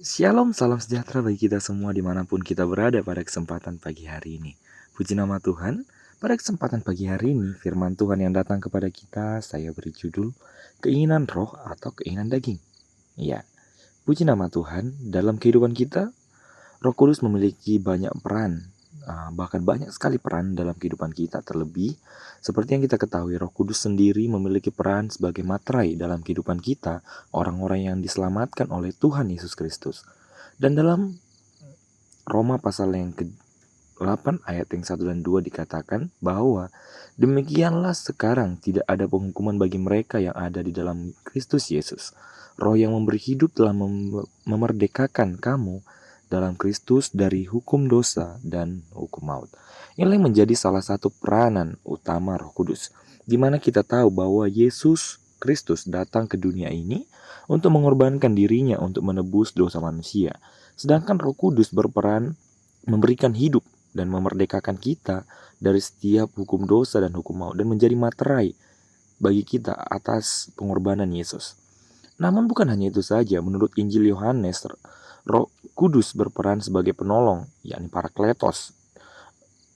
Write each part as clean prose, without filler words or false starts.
Shalom, salam sejahtera bagi kita semua dimanapun kita berada pada kesempatan pagi hari ini. Puji nama Tuhan, pada kesempatan pagi hari ini firman Tuhan yang datang kepada kita saya beri judul keinginan roh atau keinginan daging. Ya, puji nama Tuhan, dalam kehidupan kita Roh Kudus memiliki banyak peran, bahkan banyak sekali peran dalam kehidupan kita. Terlebih, seperti yang kita ketahui, Roh Kudus sendiri memiliki peran sebagai materai dalam kehidupan kita, orang-orang yang diselamatkan oleh Tuhan Yesus Kristus. Dan dalam Roma pasal yang ke-8 ayat yang 1 dan 2 dikatakan bahwa demikianlah sekarang tidak ada penghukuman bagi mereka yang ada di dalam Kristus Yesus. Roh yang memberi hidup telah memerdekakan kamu dalam Kristus dari hukum dosa dan hukum maut. Inilah yang menjadi salah satu peranan utama Roh Kudus, di mana kita tahu bahwa Yesus Kristus datang ke dunia ini untuk mengorbankan dirinya untuk menebus dosa manusia. Sedangkan Roh Kudus berperan memberikan hidup dan memerdekakan kita dari setiap hukum dosa dan hukum maut dan menjadi materai bagi kita atas pengorbanan Yesus. Namun bukan hanya itu saja, menurut Injil Yohanes, Roh Kudus berperan sebagai penolong, yakni Parakletos,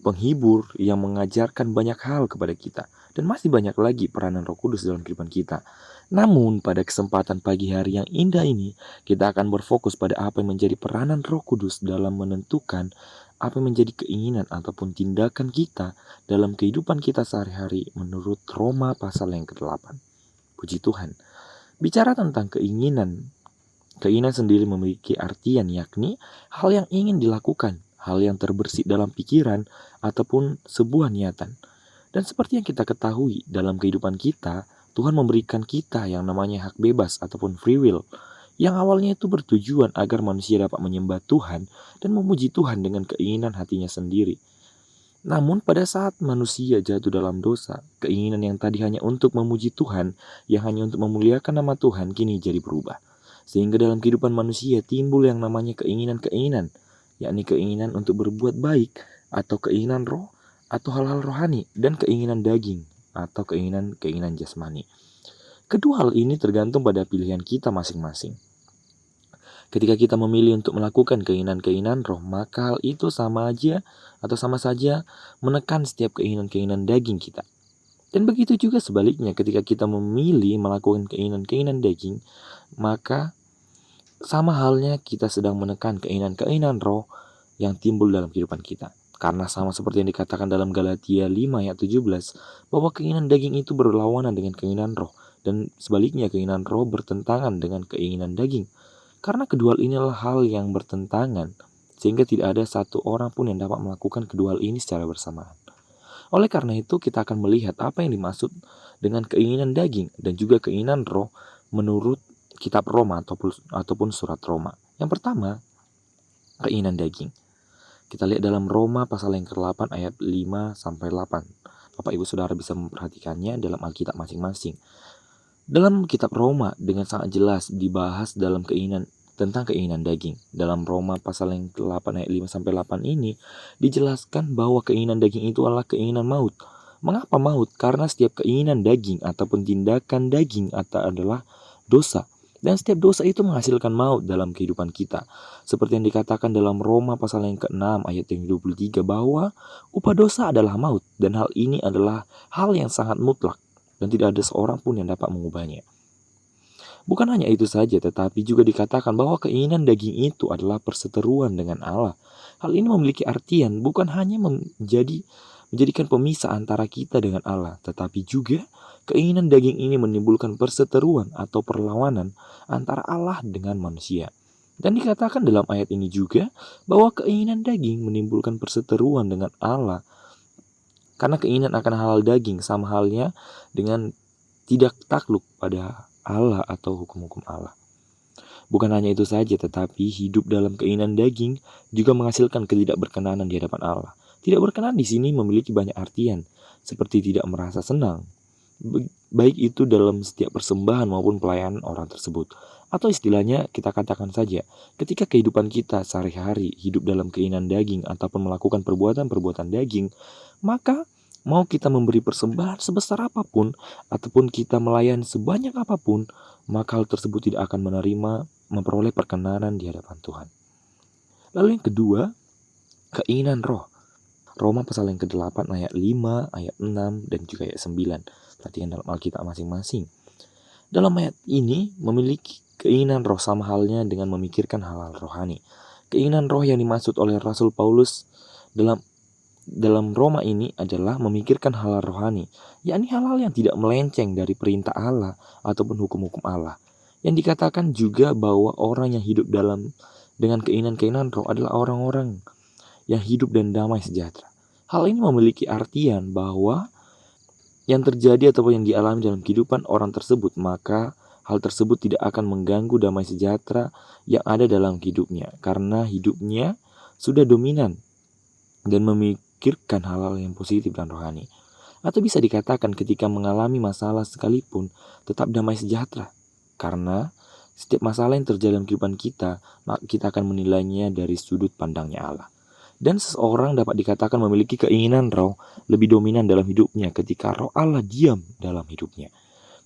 penghibur yang mengajarkan banyak hal kepada kita. Dan masih banyak lagi peranan Roh Kudus dalam kehidupan kita. Namun pada kesempatan pagi hari yang indah ini, kita akan berfokus pada apa yang menjadi peranan Roh Kudus dalam menentukan apa yang menjadi keinginan ataupun tindakan kita dalam kehidupan kita sehari-hari menurut Roma pasal yang ke-8. Puji Tuhan. Bicara tentang keinginan sendiri memiliki artian, yakni hal yang ingin dilakukan, hal yang terbersih dalam pikiran, ataupun sebuah niatan. Dan seperti yang kita ketahui dalam kehidupan kita, Tuhan memberikan kita yang namanya hak bebas ataupun free will, yang awalnya itu bertujuan agar manusia dapat menyembah Tuhan dan memuji Tuhan dengan keinginan hatinya sendiri. Namun pada saat manusia jatuh dalam dosa, keinginan yang tadi hanya untuk memuji Tuhan, yang hanya untuk memuliakan nama Tuhan, kini jadi berubah. Sehingga dalam kehidupan manusia timbul yang namanya keinginan-keinginan, yakni keinginan untuk berbuat baik, atau keinginan roh, atau hal-hal rohani, dan keinginan daging, atau keinginan jasmani. Kedua hal ini tergantung pada pilihan kita masing-masing. Ketika kita memilih untuk melakukan keinginan-keinginan roh, maka hal itu sama saja menekan setiap keinginan-keinginan daging kita. Dan begitu juga sebaliknya, ketika kita memilih melakukan keinginan-keinginan daging, maka sama halnya kita sedang menekan keinginan-keinginan roh yang timbul dalam kehidupan kita. Karena sama seperti yang dikatakan dalam Galatia 5 ayat 17, bahwa keinginan daging itu berlawanan dengan keinginan roh, dan sebaliknya keinginan roh bertentangan dengan keinginan daging. Karena kedua inilah hal yang bertentangan, sehingga tidak ada satu orang pun yang dapat melakukan kedua hal ini secara bersamaan. Oleh karena itu kita akan melihat apa yang dimaksud dengan keinginan daging dan juga keinginan roh menurut kitab Roma ataupun surat Roma. Yang pertama, keinginan daging. Kita lihat dalam Roma pasal yang ke-8 ayat 5 sampai 8. Bapak Ibu Saudara bisa memperhatikannya dalam Alkitab masing-masing. Dalam kitab Roma dengan sangat jelas dibahas dalam tentang keinginan daging. Dalam Roma pasal yang ke-8 ayat 5 sampai 8 ini dijelaskan bahwa keinginan daging itu adalah keinginan maut. Mengapa maut? Karena setiap keinginan daging ataupun tindakan daging adalah dosa. Dan setiap dosa itu menghasilkan maut dalam kehidupan kita. Seperti yang dikatakan dalam Roma pasal yang ke-6 ayat yang 23 bahwa upah dosa adalah maut. Dan hal ini adalah hal yang sangat mutlak. Dan tidak ada seorang pun yang dapat mengubahnya. Bukan hanya itu saja, tetapi juga dikatakan bahwa keinginan daging itu adalah perseteruan dengan Allah. Hal ini memiliki artian bukan hanya menjadikan pemisah antara kita dengan Allah, tetapi juga keinginan daging ini menimbulkan perseteruan atau perlawanan antara Allah dengan manusia. Dan dikatakan dalam ayat ini juga bahwa keinginan daging menimbulkan perseteruan dengan Allah. Karena keinginan akan hal daging sama halnya dengan tidak takluk pada Allah atau hukum-hukum Allah. Bukan hanya itu saja, tetapi hidup dalam keinginan daging juga menghasilkan ketidakberkenanan di hadapan Allah. Tidak berkenan di sini memiliki banyak artian, seperti tidak merasa senang, baik itu dalam setiap persembahan maupun pelayanan orang tersebut. Atau istilahnya kita katakan saja, ketika kehidupan kita sehari-hari hidup dalam keinginan daging ataupun melakukan perbuatan-perbuatan daging, maka mau kita memberi persembahan sebesar apapun ataupun kita melayani sebanyak apapun, maka hal tersebut tidak akan menerima memperoleh perkenanan di hadapan Tuhan. Lalu yang kedua, keinginan roh. Roma pasal yang ke-8 ayat 5, ayat 6, dan juga ayat 9. Perhatikan dalam Alkitab masing-masing. Dalam ayat ini memiliki keinginan roh sama halnya dengan memikirkan hal-hal rohani. Keinginan roh yang dimaksud oleh Rasul Paulus dalam Roma ini adalah memikirkan hal-hal rohani, yakni hal-hal yang tidak melenceng dari perintah Allah ataupun hukum-hukum Allah. Yang dikatakan juga bahwa orang yang hidup dengan keinginan-keinginan roh adalah orang-orang yang hidup dan damai sejahtera. Hal ini memiliki artian bahwa yang terjadi ataupun yang dialami dalam kehidupan orang tersebut, maka hal tersebut tidak akan mengganggu damai sejahtera yang ada dalam hidupnya, karena hidupnya sudah dominan dan memikirkan hal-hal yang positif dan rohani. Atau bisa dikatakan ketika mengalami masalah sekalipun tetap damai sejahtera, karena setiap masalah yang terjadi dalam kehidupan kita, maka kita akan menilainya dari sudut pandangnya Allah. Dan seseorang dapat dikatakan memiliki keinginan roh lebih dominan dalam hidupnya ketika roh Allah diam dalam hidupnya.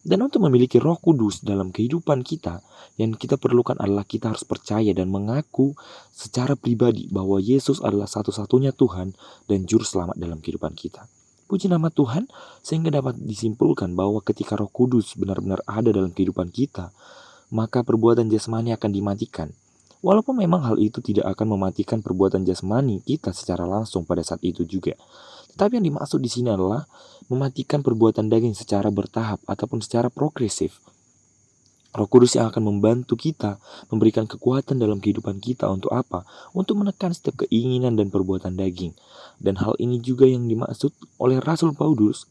Dan untuk memiliki Roh Kudus dalam kehidupan kita, yang kita perlukan adalah kita harus percaya dan mengaku secara pribadi bahwa Yesus adalah satu-satunya Tuhan dan Juru Selamat dalam kehidupan kita. Puji nama Tuhan, sehingga dapat disimpulkan bahwa ketika Roh Kudus benar-benar ada dalam kehidupan kita, maka perbuatan jasmani akan dimatikan. Walaupun memang hal itu tidak akan mematikan perbuatan jasmani kita secara langsung pada saat itu juga. Tetapi yang dimaksud di sini adalah mematikan perbuatan daging secara bertahap ataupun secara progresif. Roh Kudus yang akan membantu kita, memberikan kekuatan dalam kehidupan kita untuk apa? Untuk menekan setiap keinginan dan perbuatan daging. Dan hal ini juga yang dimaksud oleh Rasul Paulus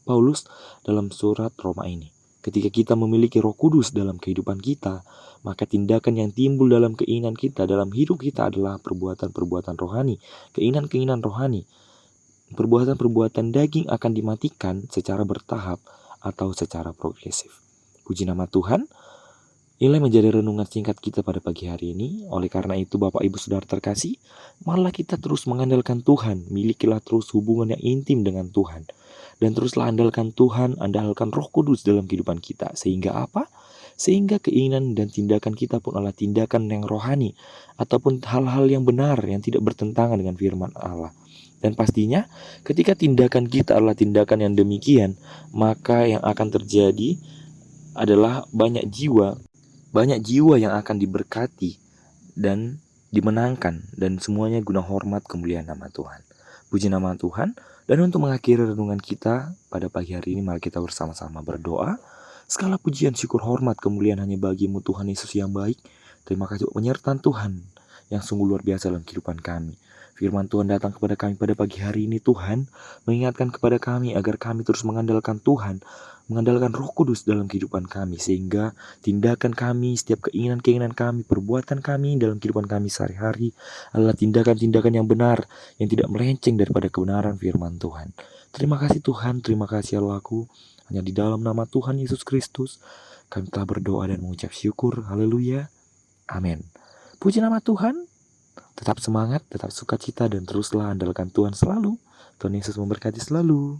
dalam surat Roma ini. Ketika kita memiliki Roh Kudus dalam kehidupan kita, maka tindakan yang timbul dalam keinginan kita, dalam hidup kita adalah perbuatan-perbuatan rohani, keinginan-keinginan rohani. Perbuatan-perbuatan daging akan dimatikan secara bertahap atau secara progresif. Puji nama Tuhan. Inilah menjadi renungan singkat kita pada pagi hari ini. Oleh karena itu Bapak Ibu Saudara terkasih, marilah kita terus mengandalkan Tuhan. Milikilah terus hubungan yang intim dengan Tuhan. Dan teruslah andalkan Tuhan, andalkan Roh Kudus dalam kehidupan kita. Sehingga apa? Sehingga keinginan dan tindakan kita pun adalah tindakan yang rohani. Ataupun hal-hal yang benar yang tidak bertentangan dengan firman Allah. Dan pastinya ketika tindakan kita adalah tindakan yang demikian, maka yang akan terjadi adalah banyak jiwa yang akan diberkati dan dimenangkan, dan semuanya guna hormat kemuliaan nama Tuhan. Puji nama Tuhan. Dan untuk mengakhiri renungan kita pada pagi hari ini, mari kita bersama-sama berdoa. Segala pujian, syukur, hormat, kemuliaan hanya bagimu Tuhan Yesus yang baik. Terima kasih untuk penyertaan Tuhan yang sungguh luar biasa dalam kehidupan kami. Firman Tuhan datang kepada kami pada pagi hari ini, Tuhan, mengingatkan kepada kami agar kami terus mengandalkan Tuhan, mengandalkan Roh Kudus dalam kehidupan kami, sehingga tindakan kami, setiap keinginan-keinginan kami, perbuatan kami dalam kehidupan kami sehari-hari adalah tindakan-tindakan yang benar, yang tidak melenceng daripada kebenaran firman Tuhan. Terima kasih Tuhan, terima kasih Allahku. Hanya di dalam nama Tuhan Yesus Kristus kami telah berdoa dan mengucap syukur. Haleluya. Amin. Puji nama Tuhan. Tetap semangat, tetap sukacita, dan teruslah andalkan Tuhan selalu. Tuhan Yesus memberkati selalu.